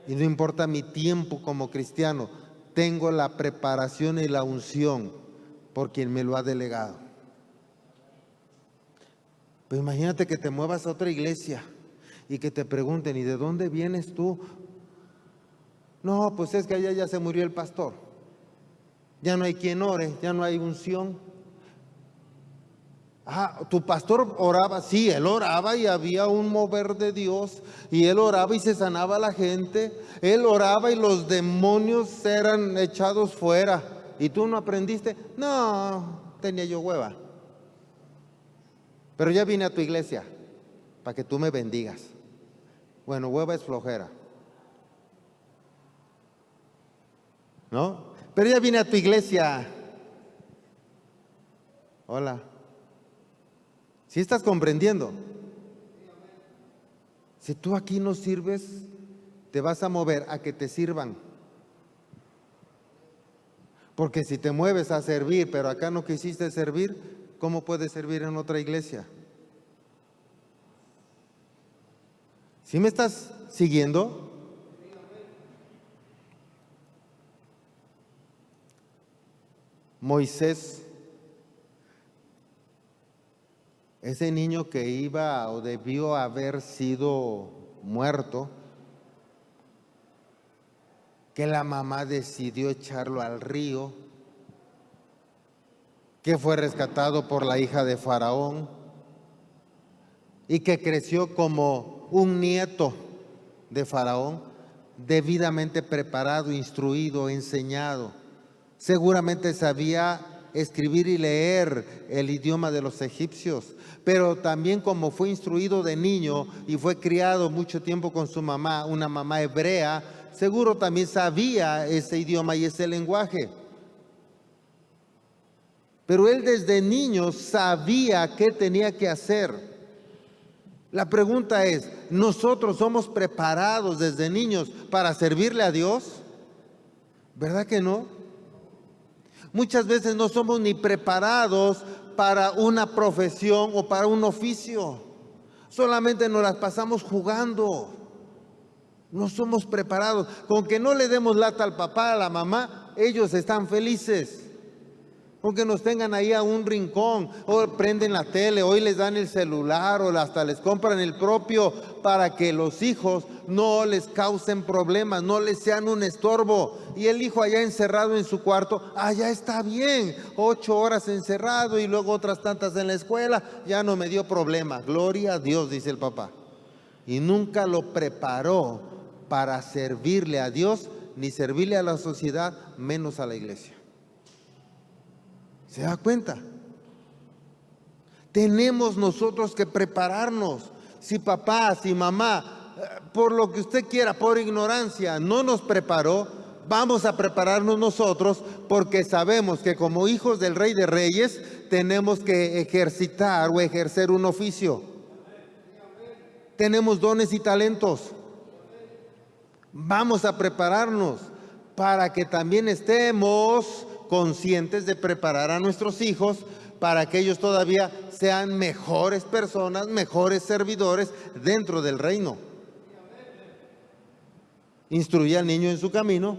Y no importa mi tiempo como cristiano, tengo la preparación y la unción por quien me lo ha delegado. Pero imagínate que te muevas a otra iglesia y que te pregunten, ¿y de dónde vienes tú? No, pues es que allá ya se murió el pastor. Ya no hay quien ore, ya no hay unción. Tu pastor oraba, sí, él oraba y había un mover de Dios, y él oraba y se sanaba la gente, él oraba y los demonios eran echados fuera. ¿Y tú no aprendiste? No, tenía yo hueva. Pero ya vine a tu iglesia para que tú me bendigas. Bueno, hueva es flojera, ¿no? Pero ya vine a tu iglesia. Hola. ¿Sí estás comprendiendo? Si tú aquí no sirves, te vas a mover a que te sirvan. Porque si te mueves a servir, pero acá no quisiste servir, ¿cómo puedes servir en otra iglesia? ¿Sí me estás siguiendo? Moisés, ese niño que iba o debió haber sido muerto, que la mamá decidió echarlo al río, que fue rescatado por la hija de Faraón y que creció como un nieto de Faraón, debidamente preparado, instruido, enseñado. Seguramente sabía escribir y leer el idioma de los egipcios, pero también como fue instruido de niño y fue criado mucho tiempo con su mamá, una mamá hebrea, seguro también sabía ese idioma y ese lenguaje. Pero él desde niño sabía qué tenía que hacer. La pregunta es, ¿nosotros somos preparados desde niños para servirle a Dios? ¿Verdad que no? Muchas veces no somos ni preparados para una profesión o para un oficio. Solamente nos las pasamos jugando. No somos preparados. Con que no le demos lata al papá, a la mamá, ellos están felices. Con que nos tengan ahí a un rincón, o prenden la tele, hoy les dan el celular, o hasta les compran el propio, para que los hijos no les causen problemas, no les sean un estorbo. Y el hijo allá encerrado en su cuarto, ya está bien, 8 horas encerrado y luego otras tantas en la escuela, ya no me dio problema. Gloria a Dios, dice el papá. Y nunca lo preparó para servirle a Dios, ni servirle a la sociedad, menos a la iglesia. ¿Se da cuenta? Tenemos nosotros que prepararnos. Si papá, si mamá, por lo que usted quiera, por ignorancia, no nos preparó, vamos a prepararnos nosotros, porque sabemos que como hijos del Rey de Reyes tenemos que ejercitar o ejercer un oficio. Tenemos dones y talentos. Vamos a prepararnos para que también estemos conscientes de preparar a nuestros hijos para que ellos todavía sean mejores personas, mejores servidores dentro del reino. Instruye al niño en su camino,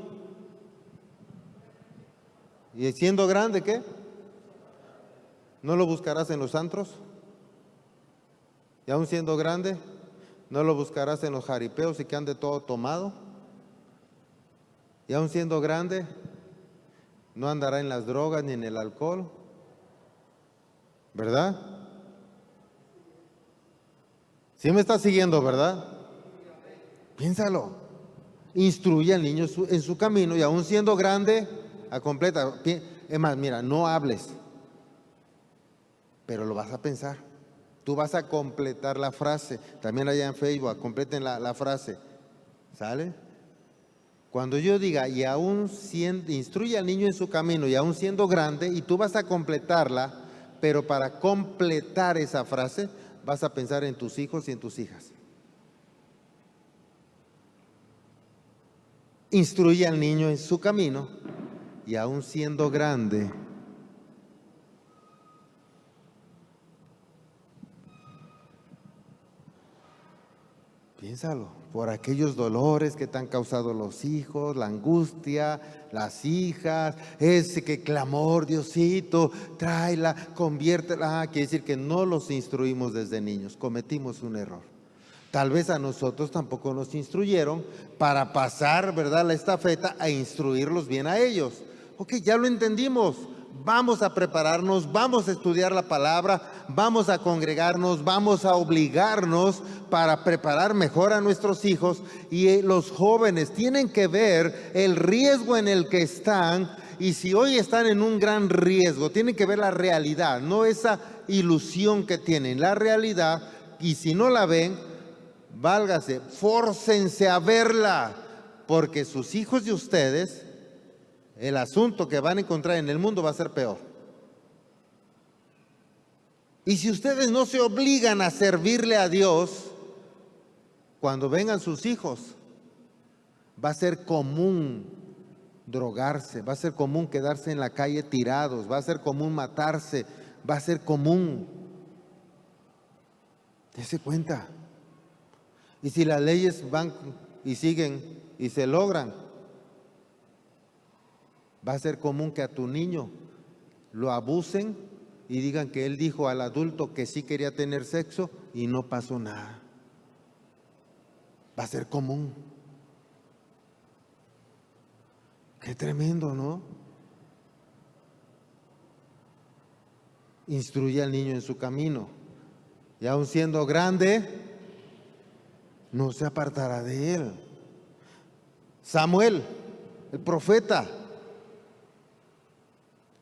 y siendo grande, ¿qué? ¿No lo buscarás en los antros? Y aún siendo grande, ¿no lo buscarás en los jaripeos y que ande todo tomado? Y aún siendo grande, no andará en las drogas ni en el alcohol, ¿verdad? ¿Sí me está siguiendo, verdad? Piénsalo. Instruye al niño en su camino, y aún siendo grande, a completa. Es más, mira, no hables, pero lo vas a pensar. Tú vas a completar la frase. También allá en Facebook, completen la frase. ¿Sale? Cuando yo diga, y aún siendo, instruye al niño en su camino, y aún siendo grande, y tú vas a completarla, pero para completar esa frase, vas a pensar en tus hijos y en tus hijas. Instruye al niño en su camino, y aún siendo grande, piénsalo, por aquellos dolores que te han causado los hijos, la angustia, las hijas, ese que clamor, Diosito, tráela, conviértela. Quiere decir que no los instruimos desde niños, cometimos un error. Tal vez a nosotros tampoco nos instruyeron para pasar, ¿verdad?, la estafeta a instruirlos bien a ellos. Ok, ya lo entendimos. Vamos a prepararnos, vamos a estudiar la palabra, vamos a congregarnos, vamos a obligarnos para preparar mejor a nuestros hijos. Y los jóvenes tienen que ver el riesgo en el que están. Y si hoy están en un gran riesgo, tienen que ver la realidad, no esa ilusión que tienen, la realidad. Y si no la ven, válgase, fórcense a verla, porque sus hijos y ustedes, el asunto que van a encontrar en el mundo va a ser peor. Y si ustedes no se obligan a servirle a Dios, cuando vengan sus hijos, va a ser común drogarse, va a ser común quedarse en la calle tirados, va a ser común matarse, va a ser común. Dese cuenta. Y si las leyes van y siguen y se logran, va a ser común que a tu niño lo abusen y digan que él dijo al adulto que sí quería tener sexo y no pasó nada. Va a ser común. Qué tremendo, ¿no? Instruye al niño en su camino, y aun siendo grande, no se apartará de él. Samuel, el profeta,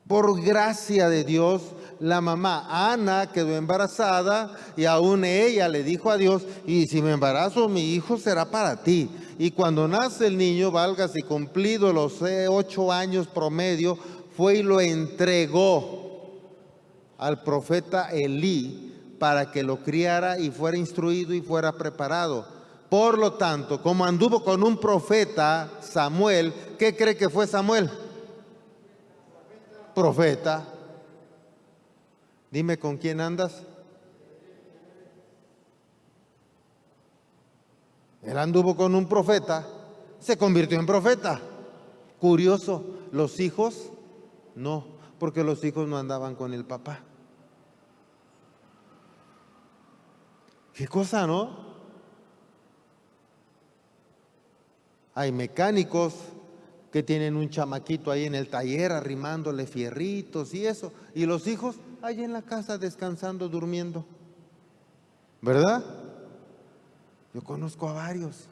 por gracia de Dios, la mamá Ana quedó embarazada y aún ella le dijo a Dios: y si me embarazo, mi hijo será para ti. Y cuando nace el niño, válgase, cumplido los 8 años promedio, fue y lo entregó al profeta Elí para que lo criara y fuera instruido y fuera preparado. Por lo tanto, como anduvo con un profeta, Samuel, ¿qué cree que fue Samuel? Profeta. Dime, ¿con quién andas? Él anduvo con un profeta, se convirtió en profeta. Curioso, los hijos no, porque los hijos no andaban con el papá. ¿Qué cosa, no? Hay mecánicos que tienen un chamaquito ahí en el taller arrimándole fierritos y eso, y los hijos ahí en la casa descansando, durmiendo, ¿verdad? Yo conozco a varios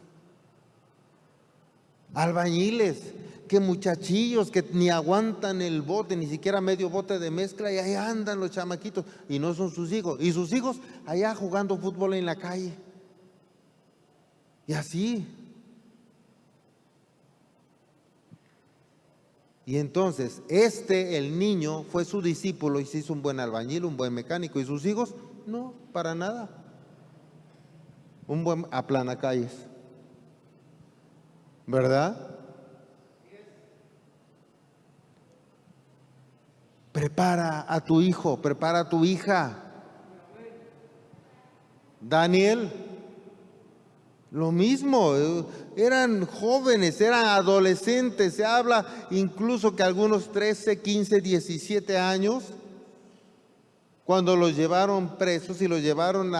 albañiles, que muchachillos que ni aguantan el bote, ni siquiera medio bote de mezcla, y ahí andan los chamaquitos, y no son sus hijos, y sus hijos allá jugando fútbol en la calle, y así. Y entonces, el niño fue su discípulo y se hizo un buen albañil, un buen mecánico. ¿Y sus hijos? No, para nada. Un buen aplanacalles. ¿Verdad? Prepara a tu hijo, prepara a tu hija. Daniel, lo mismo, eran jóvenes, eran adolescentes. Se habla incluso que algunos 13, 15, 17 años, cuando los llevaron presos y los llevaron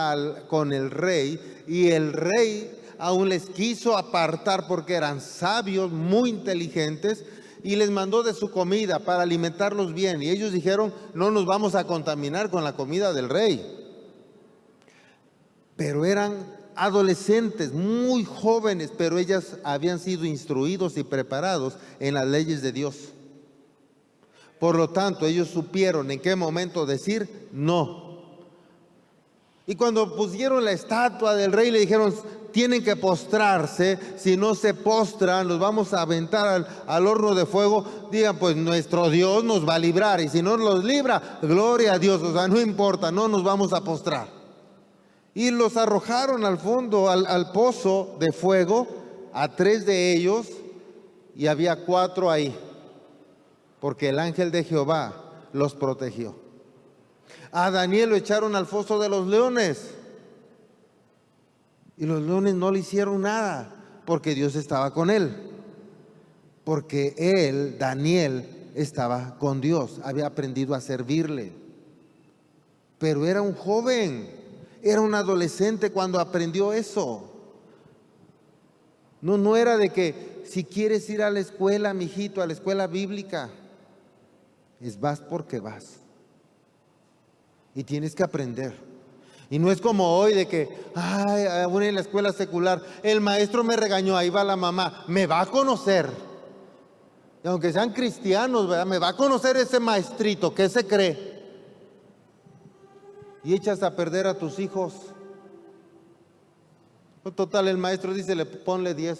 con el rey, y el rey aún les quiso apartar porque eran sabios, muy inteligentes, y les mandó de su comida para alimentarlos bien. Y ellos dijeron: no nos vamos a contaminar con la comida del rey. Pero eran adolescentes, muy jóvenes, pero ellas habían sido instruidos y preparados en las leyes de Dios. Por lo tanto, ellos supieron en qué momento decir no. Y cuando pusieron la estatua del rey, le dijeron: tienen que postrarse, si no se postran, los vamos a aventar al horno de fuego. Digan: pues nuestro Dios nos va a librar, y si no los libra, gloria a Dios. O sea, no importa, no nos vamos a postrar. Y los arrojaron al fondo, al pozo de fuego, a 3 de ellos, y había 4 ahí. porque el ángel de Jehová los protegió. A Daniel lo echaron al foso de los leones y los leones no le hicieron nada porque Dios estaba con él, porque él, Daniel, estaba con Dios, había aprendido a servirle. Pero era un joven, era un adolescente cuando aprendió eso. No era de que si quieres ir a la escuela, mijito, a la escuela bíblica, vas porque vas. Y tienes que aprender. Y no es como hoy de que, ay, aún en la escuela secular, el maestro me regañó, ahí va la mamá, me va a conocer. Y aunque sean cristianos, ¿verdad? Me va a conocer ese maestrito, ¿qué se cree? Y echas a perder a tus hijos. Total, el maestro dice, ponle 10.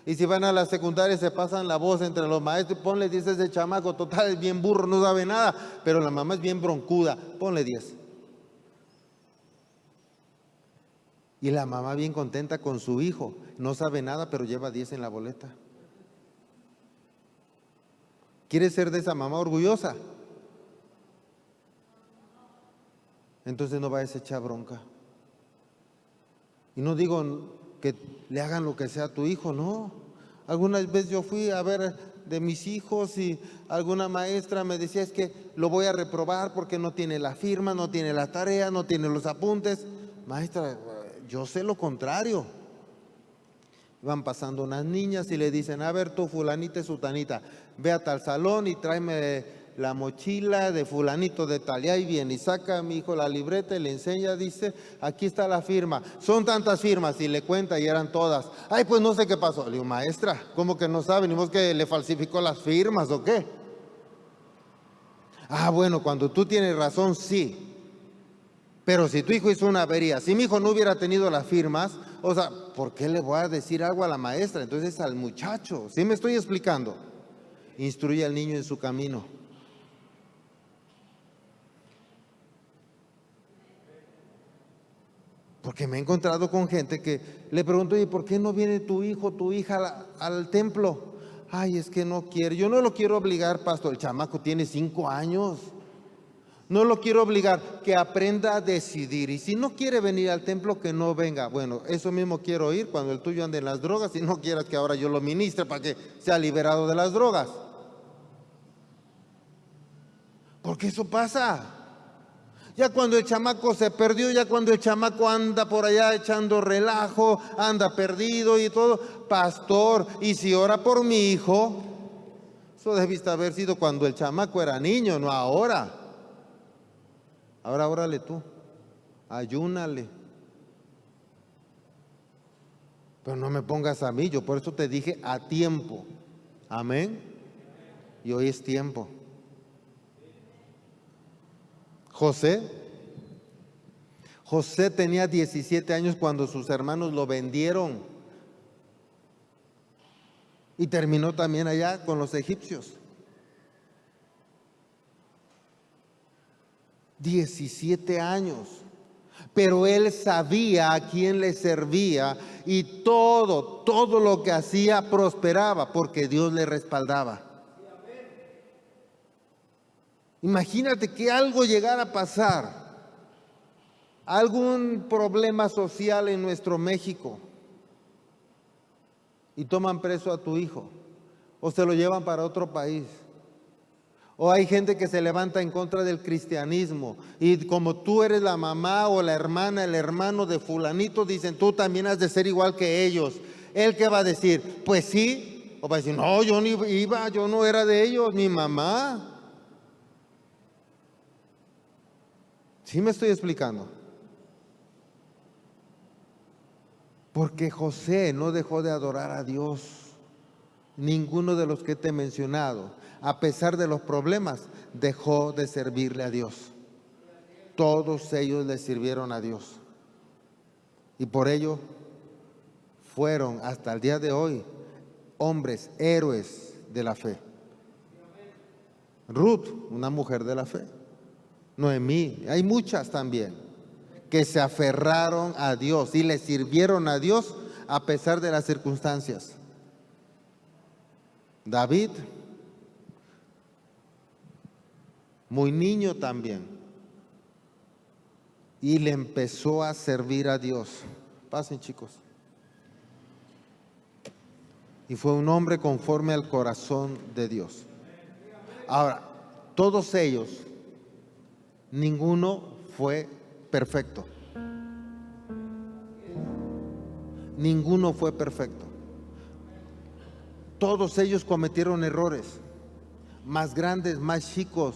Y si van a la secundaria se pasan la voz entre los maestros, ponle 10 a ese chamaco, total, es bien burro, no sabe nada, pero la mamá es bien broncuda, ponle 10. Y la mamá bien contenta con su hijo, no sabe nada, pero lleva 10 en la boleta. ¿Quieres ser de esa mamá orgullosa? Entonces no vayas a echar bronca. Y no digo que le hagan lo que sea a tu hijo, no. Alguna vez yo fui a ver de mis hijos y alguna maestra me decía, es que lo voy a reprobar porque no tiene la firma, no tiene la tarea, no tiene los apuntes. Maestra, yo sé lo contrario. Van pasando unas niñas y le dicen, a ver tú fulanita y sutanita, ve a tal salón y tráeme la mochila de fulanito de tal. Y ahí viene y saca a mi hijo la libreta y le enseña, dice, aquí está la firma. Son tantas firmas y le cuenta y eran todas. Ay, pues no sé qué pasó. Le digo, maestra, ¿cómo que no sabe? ¿Ni vos que le falsificó las firmas o qué? Ah, bueno, cuando tú tienes razón, sí. Pero si tu hijo hizo una avería, si mi hijo no hubiera tenido las firmas, o sea, ¿por qué le voy a decir algo a la maestra? Entonces al muchacho, ¿sí me estoy explicando? Instruye al niño en su camino. Porque me he encontrado con gente que le pregunto, ¿y por qué no viene tu hijo, tu hija al templo? Ay, es que no quiere. Yo no lo quiero obligar, pastor. El chamaco tiene 5 años. No lo quiero obligar, que aprenda a decidir. Y si no quiere venir al templo, que no venga. Bueno, eso mismo quiero oír cuando el tuyo ande en las drogas y no quieras que ahora yo lo ministre para que sea liberado de las drogas. Porque eso pasa. Ya cuando el chamaco se perdió, ya cuando el chamaco anda por allá echando relajo, anda perdido y todo, pastor, y si ora por mi hijo, eso debiste haber sido cuando el chamaco era niño, no ahora. Ahora órale tú, ayúnale. Pero no me pongas a mí, yo por eso te dije a tiempo. Amén. Y hoy es tiempo. José tenía 17 años cuando sus hermanos lo vendieron y terminó también allá con los egipcios. 17 años, pero él sabía a quién le servía y todo lo que hacía prosperaba porque Dios le respaldaba. Imagínate que algo llegara a pasar, algún problema social en nuestro México y toman preso a tu hijo o se lo llevan para otro país. O hay gente que se levanta en contra del cristianismo y como tú eres la mamá o la hermana, el hermano de fulanito, dicen tú también has de ser igual que ellos. ¿Él qué va a decir? Pues sí. O va a decir, no, yo ni iba, yo no era de ellos, mi mamá. ¿Sí me estoy explicando? Porque José no dejó de adorar a Dios. Ninguno de los que te he mencionado, a pesar de los problemas, dejó de servirle a Dios. Todos ellos le sirvieron a Dios. Y por ello fueron hasta el día de hoy hombres, héroes de la fe. Ruth, una mujer de la fe. Noemí, hay muchas también que se aferraron a Dios y le sirvieron a Dios a pesar de las circunstancias. David muy niño también. Y le empezó a servir a Dios. Pasen, chicos. Y fue un hombre conforme al corazón de Dios. Ahora, todos ellos, ninguno fue perfecto. Ninguno fue perfecto. Todos ellos cometieron errores, más grandes, más chicos.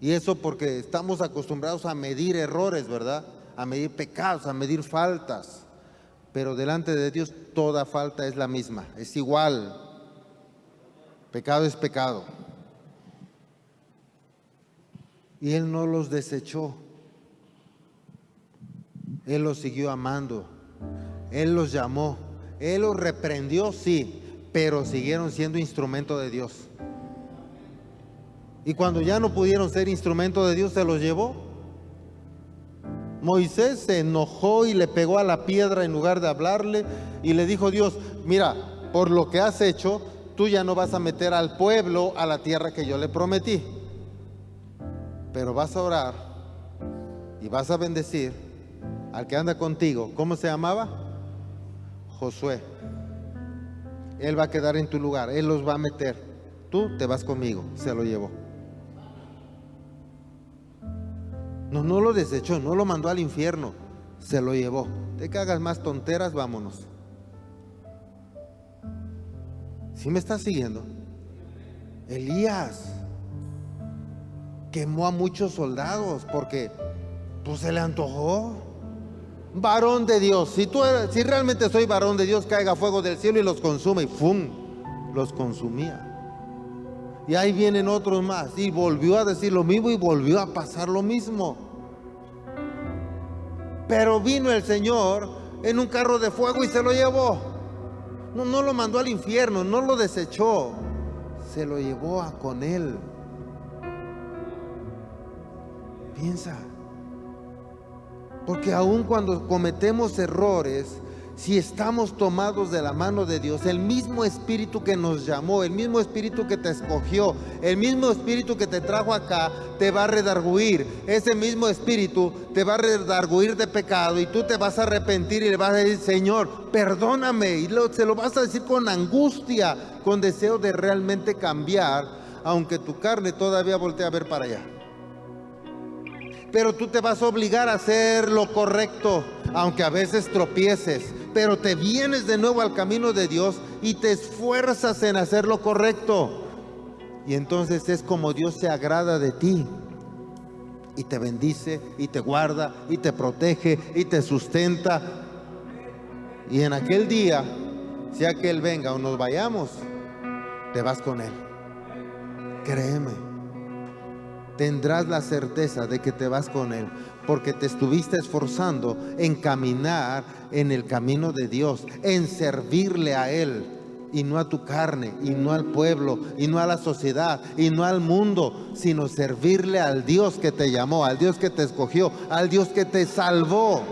Y eso porque estamos acostumbrados a medir errores, ¿verdad? A medir pecados, a medir faltas. Pero delante de Dios toda falta es la misma, es igual. Pecado es pecado. Y Él no los desechó. Él los siguió amando. Él los llamó. Él los reprendió, sí, pero siguieron siendo instrumento de Dios. Y cuando ya no pudieron ser instrumento de Dios, se los llevó. Moisés se enojó y le pegó a la piedra en lugar de hablarle y le dijo: Dios, mira, por lo que has hecho, tú ya no vas a meter al pueblo a la tierra que yo le prometí, pero vas a orar y vas a bendecir al que anda contigo. ¿Cómo se llamaba? Josué. Él va a quedar en tu lugar, Él los va a meter. Tú te vas conmigo. Se lo llevó. No lo desechó, no lo mandó al infierno, se lo llevó. Te que hagas más tonteras, vámonos. ¿Sí me estás siguiendo? Elías quemó a muchos soldados porque pues se le antojó. Varón de Dios, si realmente soy varón de Dios, caiga fuego del cielo y los consume. Y ¡fum! Los consumía. Y ahí vienen otros más. Y volvió a decir lo mismo y volvió a pasar lo mismo. Pero vino el Señor en un carro de fuego y se lo llevó. No lo mandó al infierno, no lo desechó. Se lo llevó con Él. Piensa. Porque aun cuando cometemos errores, si estamos tomados de la mano de Dios, el mismo Espíritu que nos llamó, el mismo Espíritu que te escogió, el mismo Espíritu que te trajo acá, te va a redarguir. Ese mismo Espíritu te va a redarguir de pecado y tú te vas a arrepentir y le vas a decir: Señor, perdóname. Y se lo vas a decir con angustia, con deseo de realmente cambiar, aunque tu carne todavía voltea a ver para allá. Pero tú te vas a obligar a hacer lo correcto, aunque a veces tropieces. Pero te vienes de nuevo al camino de Dios y te esfuerzas en hacer lo correcto. Y entonces es como Dios se agrada de ti. Y te bendice, y te guarda, y te protege, y te sustenta. Y en aquel día, sea que Él venga o nos vayamos, te vas con Él. Créeme. Tendrás la certeza de que te vas con Él, porque te estuviste esforzando en caminar en el camino de Dios, en servirle a Él, y no a tu carne, y no al pueblo, y no a la sociedad, y no al mundo, sino servirle al Dios que te llamó, al Dios que te escogió, al Dios que te salvó.